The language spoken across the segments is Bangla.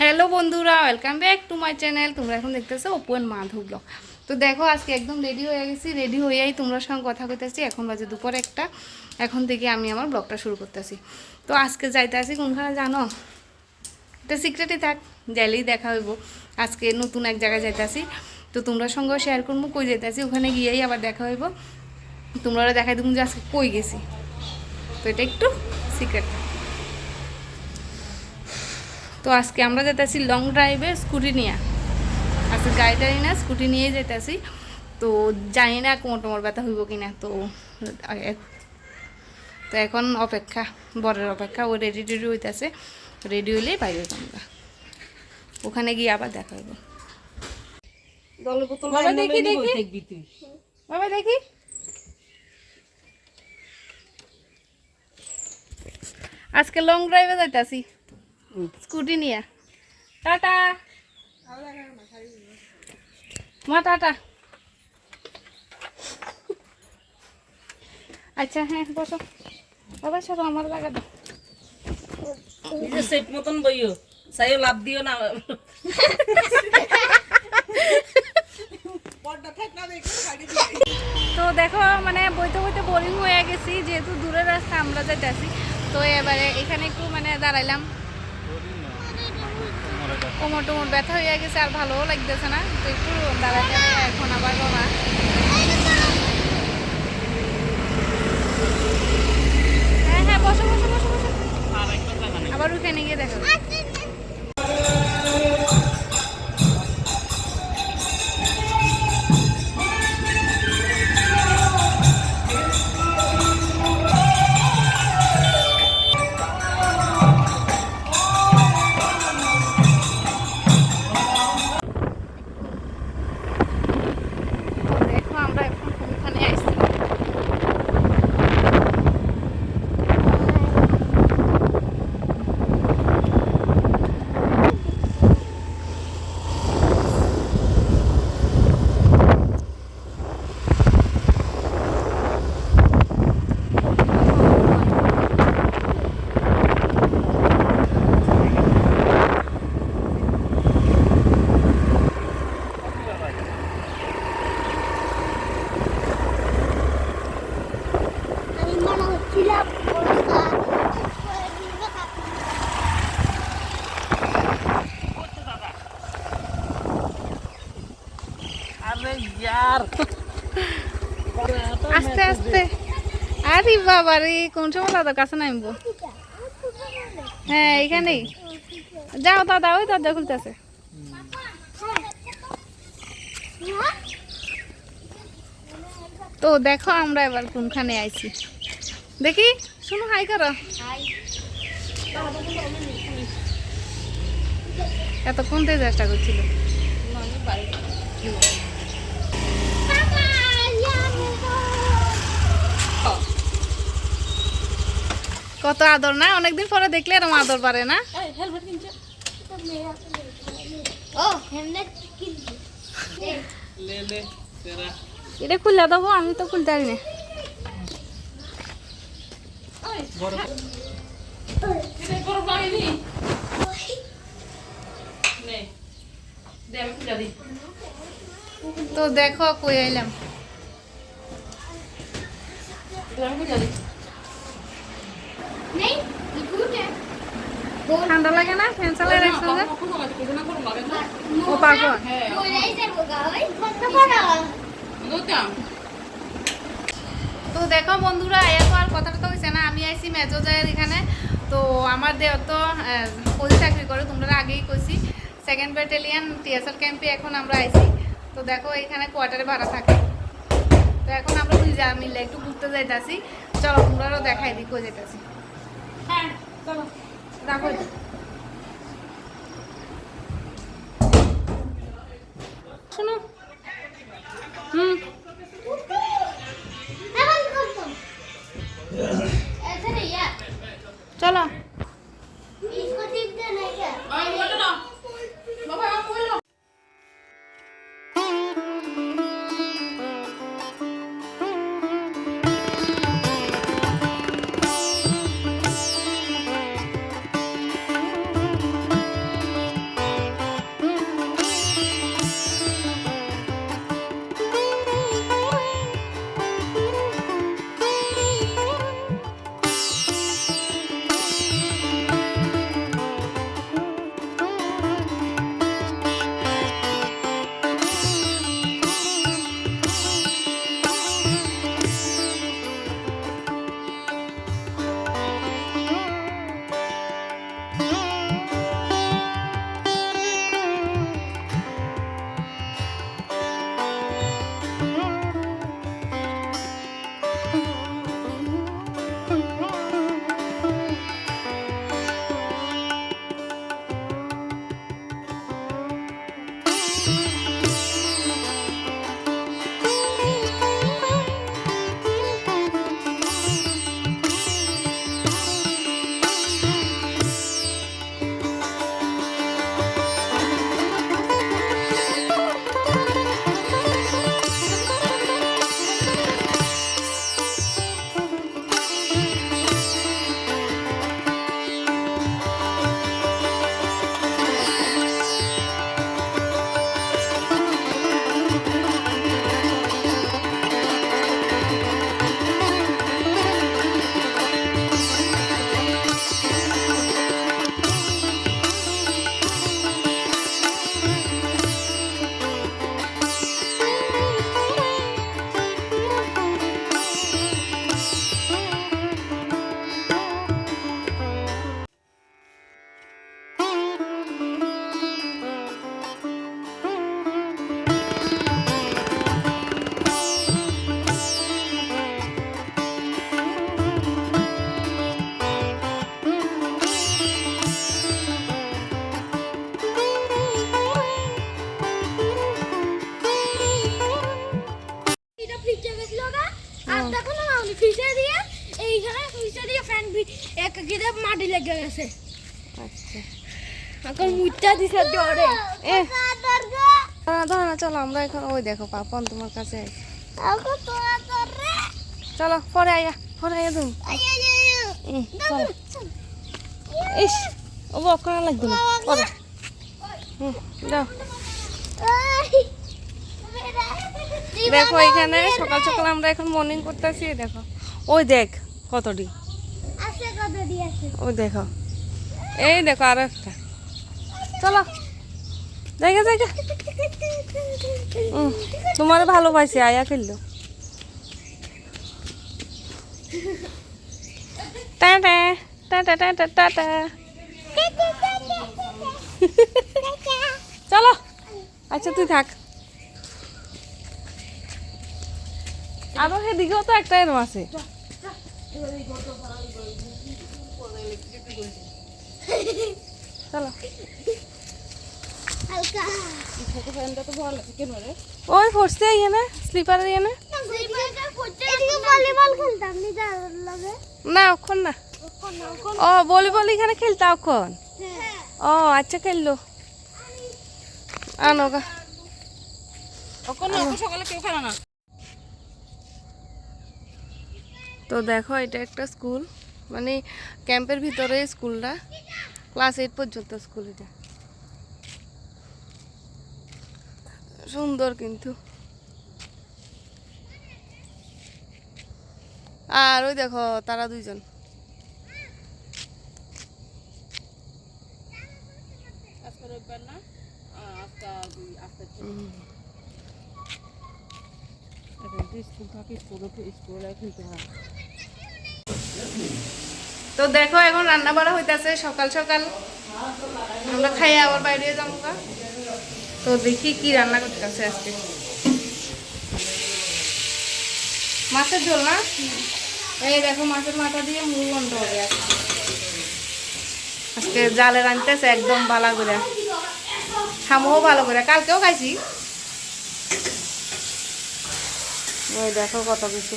হ্যালো বন্ধুরা, welcome back to my channel. তোমরা এখন দেখতেছো অপু এন্ড মাধু ব্লগ। তো দেখো আজকে একদম রেডি হয়ে গেছি। রেডি হয়েই তোমরা সঙ্গে কথা কইতেছি। এখন বাজে দুপুর একটা। এখন থেকে আমি আমার ব্লগটা শুরু করতেছি। তো আজকে যাইতে আসি কোনখানে জানো? এটা সিক্রেটই থাক, যাইলেই দেখা হইব। আজকে নতুন এক জায়গায় যাইতে আসি, তো তোমরা সঙ্গেও শেয়ার করবো কই যাইতে আসি। ওখানে গিয়েই আবার দেখা হইব। তোমরা দেখাই দেবো যে আজকে কই গেছি। তো এটা একটু সিক্রেট। তো আজকে আমরা যেতেছি লং ড্রাইভে স্কুটি নিয়ে। আজকে গাড়ি টাড়ি না, স্কুটি নিয়েই যেতেছি। তো জানি না কোমর টোমর ব্যথা হইব কিনা। তো তো এখন অপেক্ষা, বরের অপেক্ষা। ও রেডি টেডি হইতেছে, রেডি হইলেই পাইবে আমরা। ওখানে গিয়ে আবার দেখা হইব। বাবা দেখি দেখি, বাবা দেখি। আজকে লং ড্রাইভে যাইতেছি স্কুটি নিয়ে। টাটা মা, টাটা। আচ্ছা হ্যাঁ বসো বাবা, সব আমার লাগা দাও। নিজে সেট মতন বইও, সাইও লাভ দিও না। তো দেখো মানে বইতে বইতে বোরিং হয়ে গেছি, যেহেতু দূরের রাস্তা আমরা যাইতেছি। তো এবারে এখানে একটু মানে দাঁড়াইলাম। কোমর টোমর ব্যথা হয়ে গেছে, আর ভালোও লাগতেছে না। তো একটু দাঁড়াইতে এখন আবার রওনা। হ্যাঁ হ্যাঁ বসো বসো বসো বসো, আবার ওখানে গিয়ে দেখো। দেখো আমরা এখন কোনখানে আসছি। আস্তে আস্তে। আরে বাবা রে, কোন সময় দাদার কাছে নামবো? হ্যাঁ এখানেই যাও। দাদা ওই দরজা খুলতেছে। তো দেখো আমরা এবার কোনখানে আইছি দেখি। শুনো হাই করো। এতক্ষণ থেকে চেষ্টা করছিল। কত আদর না, অনেকদিন পরে দেখলে এরকম আদর পারে না। এটা খুললে দেবো, আমি তো খুলতে পারি না। তো দেখো কই আইলাম। ঠান্ডা লাগে না? ফ্যান চালাই রাখছো যে? ও পারবো। তো দেখো বন্ধুরা, এত আর কথাটা তো হয়েছে না। আমি আইছি মেজো জায়ের এখানে। তো আমার দেহ তো পুলিশ চাকরি করে, তোমরা আগেই কইছি। 2nd ব্যাটালিয়ন টিএসআর ক্যাম্পে এখন আমরা আইছি। তো দেখো এখানে কোয়ার্টারে ভাড়া থাকে। তো এখন আমরা যা মিলে একটু ঘুরতে যাইতেছি। চলো তোমরাও দেখাই দিই কই যাইতেছি। হ্যাঁ চলো দেখো। শোনো চলো। হয়ে গেছে আচ্ছা এখন মুইটা দিছে ডরে এ ধরো না, চলো আমরা এখন ওই দেখো পাপন তোমার কাছে আছে। এখন তো ডরে চলো পরে আয়া তুমি চলো। ইস ও বকা লাগবে না পরে। যাও দেখো এখানে সকাল সকাল আমরা এখন মর্নিং করতেছি। দেখো ওই দেখ কতটি, আছে কত দিয়েছে ওই দেখো এই দেখো আরো একটা। চলো জায়গা জায়গা তোমার ভালো পাইছে আয়া খেললো। টাটা টাটা টাটা টাটা চলো আচ্ছা তুই থাক। আরো সেদিকেও তো একটা এরম আছে। চলো হালকা ওই পড়ছে এখানে স্লিপার এখানে এদিকে ভলিবল খেলতাম নি যার লাগে না ওক্ষণ না। ও ভলিবল এখানে খেলতা ওক্ষণ। ও আচ্ছা খেললো আনো গা। সকালে কেউ খেলো না। তো দেখো এটা একটা স্কুল, মানে ক্যাম্পের ভিতরে স্কুলটা, ক্লাস 8 পর্যন্ত স্কুল। এটা সুন্দর কিন্তু। আর ওই দেখো তারা দুইজন। আজকে রবিবার না, তো দেখো এখন রান্না বাড়া হইতাছে সকাল সকাল। আমরা খাই আবার বাইরে যাবো গা। তো দেখি কি রান্না করতেছে আজকে। মাছের ঝোল না, এই দেখো মাছের মাথা দিয়ে মুরগন্ড হবে আজকে জালে রাঁধতেছে একদম ভালো করে, খামোও ভালো করে, কালকেও খাইছি। ওই দেখো কত কিছু,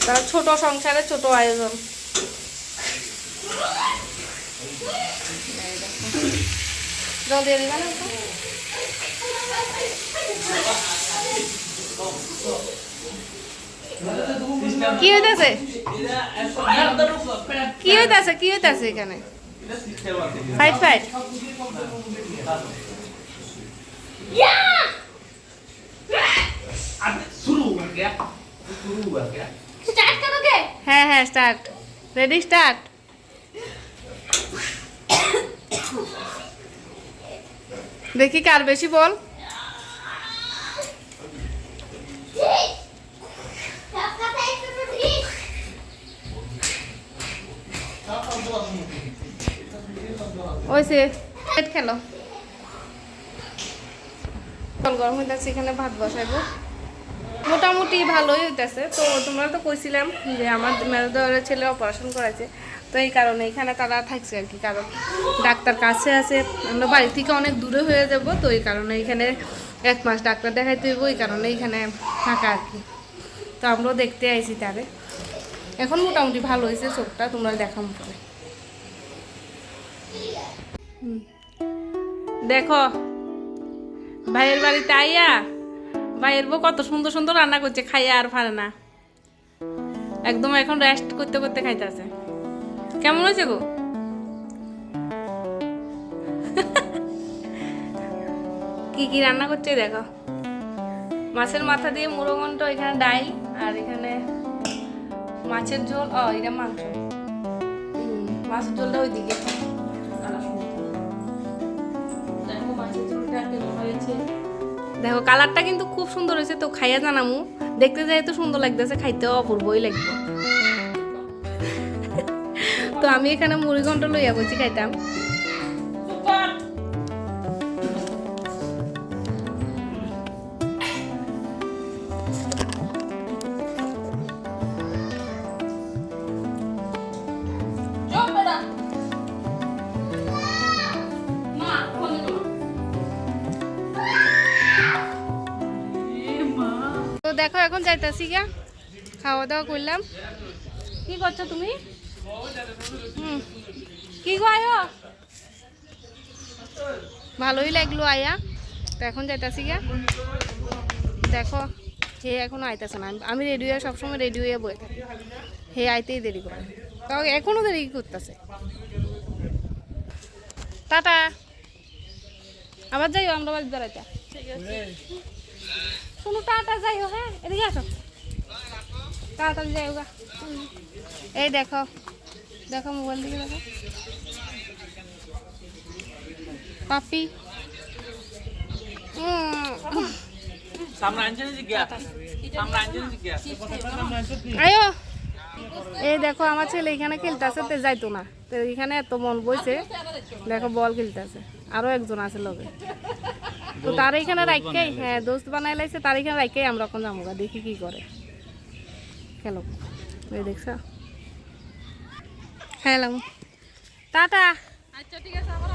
তারা ছোট সংসারে ছোট আয়োজন। জল দিয়ে দিবা না? কি হইতাছে কি হইতাছে কি হইতাছে এখানে? ফাইট ফাইট স্টার্ট করোগে হ্যাঁ হ্যাঁ স্টার্ট, রেডি স্টার্ট। দেখি কার বেশি বল। ওইসে পেট খেলো। জল গরম হইতেছে, এখানে ভাত বসাইবো। মোটামুটি ভালোই হইতেছে। তো তোমরা তো কইছিলাম যে আমার মেরুদয়ের ছেলে অপারেশন করেছে, তো এই কারণে এখানে তারা থাকছে আর কি, কারণ ডাক্তার কাছে আছে, আমরা বাড়ি থেকে অনেক দূরে হয়ে যাব। তো এই কারণে এখানে 1 মাস ডাক্তার দেখাইতে হইব, এই কারণে এখানে থাকা আর কি। তো আমরাও দেখতে আইছি তারে। এখন মোটামুটি ভালো হয়েছে চোখটা, তোমরা দেখাম পরে। দেখো ভাইয়ের বাড়িতে আইয়া ভাইয়ের বউ কত সুন্দর সুন্দর রান্না করছে, খাইয়া আর পারে না, একদম এখন রেস্ট করতে করতে খাইতেছে। কেমন হয়েছে গো? কি কি রান্না করছে দেখো, মাছের মাথা দিয়ে মুড়ো-ঘন্ট, এখানে ডাল, আর এখানে মাছের ঝোল। ও এটা মাংস, মাছের ঝোলটা ওইদিকে। দেখো কালারটা কিন্তু খুব সুন্দর হয়েছে। তো খাইয়া জানামু, দেখতে যাই তো সুন্দর লাগতেছে, খাইতেও অপূর্বই লাগবে। তো আমি এখানে মুড়ি-ঘন্ট লইয়া বসি খাইতাম। তো দেখো এখন যাইতাছি গা, খাওয়া দাওয়া করলাম। কি করছো তুমি? কি গো আয়ো ভালোই লাগলো আয়া তো এখন যাইতাছি গা দেখো হে এখনো আইতাছে না আমি রেডি হয়ে সবসময় রেডি হয়ে বই থাকি হে আইতেই দেরি করে তাও এখনো দেরি করতেছে টাটা আবার যাইও আমরা বাড়ি বেড়াইতে শোনো টাটা যাইও হ্যাঁ এদিকে আসো তাড়াতাড়ি যাইও গা এই দেখো দেখো মোবাইল দিকে দেখো পাপি আয়ো এই দেখো আমার ছেলে এখানে খেলতেছে তো যাইতো না তো এখানে এত মন বইছে দেখো বল খেলতেছে আরো একজন আছে লগে তো তার এখানে রাখকেই হ্যাঁ দোস্ত বানাই লাইছে তার এখানে রাখকেই আমরা এখন যাবো গা, দেখি কি করে খেলো এই দেখছো হ্যাঁ টাটা আচ্ছা ঠিক আছে আবার